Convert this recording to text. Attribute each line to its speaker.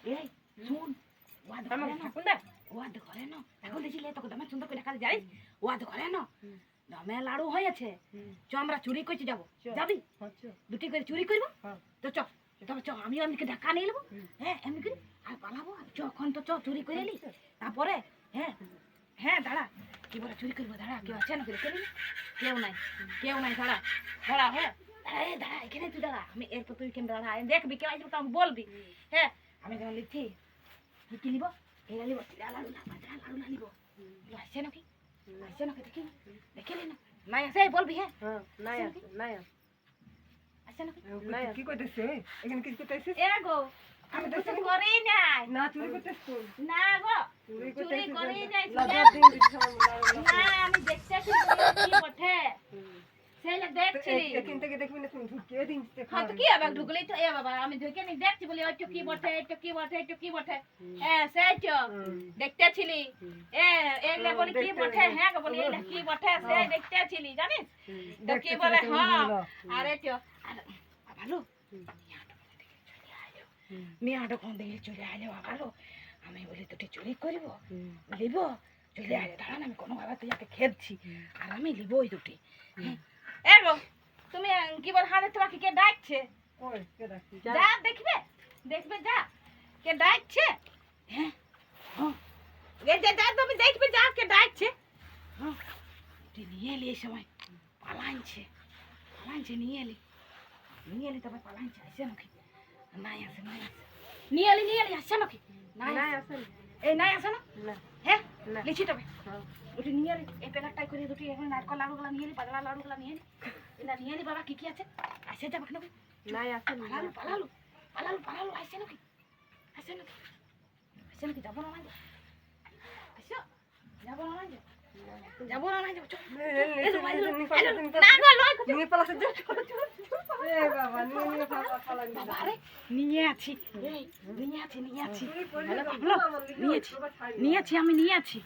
Speaker 1: এই শুন ওয়াদ করে না কোনটা ওয়াদ করে না এখন দেখিলে তোকে দমে সুন্দর করে খালি যাই ওয়াদ করে না দমে লাড়ু হয়েছে চ আমরা চুরি করতে যাব যাবি দুটি করে চুরি করব তো চ তবে চ আমি আমাকে ঢাকা নিয়ে নেবো হ্যাঁ এমনি করে আর পালাবো যখন তো চ চুরি করে এলি তারপরে হ্যাঁ হ্যাঁ দাঁড়া কি বলে চুরি করবো দাঁড়া কেউ আছে না কেউ নাই দাঁড়া দাঁড়া হ্যাঁ দাঁড়া এখানে তুই দাঁড়া আমি এরপর তুই এখানে দাঁড়া দেখবি কেউ আসবে তো আমি বলবি হ্যাঁ আমি যখন লিখছি কি নিব এরা নিব লাড়ু না নিব আসছে নাকি দেখি দেখে নি না নাই আসে বলবি হ্যাঁ নাই আসছে নাকি
Speaker 2: কি করতেছে এখানে কি করতেছিস
Speaker 1: এ গো আমি তো করি নাই
Speaker 2: না চুরি করতেছ
Speaker 1: না গো চুরি করি নাই না আমি দেখতেছি কি বটে সেই দেখছি
Speaker 2: এখান থেকে দেখবি না তুমি ঢুকিয়ে দিন
Speaker 1: হ্যাঁ তো কি হবে ঢুকলেই তো এ বাবা আমি ঢুকে নি দেখছি বলি ওই কি বটে হ্যাঁ সেই তো দেখতেছিলি এগুলা বলি কি বটে হ্যাঁ গো বলি এগুলা কি বটে সেই দেখতেছিলি জানিস তো কি বলে হ্যাঁ আরে তো ভালো মেয়াটা কোন দিকে চলে আইলে ভালো আমি বলি তুই চুরি করব লিব চলে আইলে দাঁড়ান আমি কোনোভাবে তুই আগে খেয়েছি আর আমি লিব ওই দুটি এগো তুমি কি বল হাতে তোমাকে কে ডাকছে যা দেখবে যা কে ডাকছে হ্যাঁ যা তুমি দেখবে যা কে ডাকছে হ্যাঁ তুই নিয়ে এলি এই সময় পালাইছে নিয়ে এলি তবে পালাইছে আসে নাকি নাই আসে নিয়ে এলি আসছে নাকি নাই আসে এই নাই আসে না হ্যাঁ লিখি তবে ওটি নিয়ে এলি এই প্যাকেটটাই করে দুটি এখন নারকল লাড়ুগুলা নিয়ে এলি বাজলা লাড়ুগুলা নিয়ে এলি এটা নিয়ে এলি বাবা কি আছে আসে যাবে নাকি নাই আসে পালালু আসে নাকি যাবো না আসো যাবো না নিয়ে আছি আমি নিয়ে আছি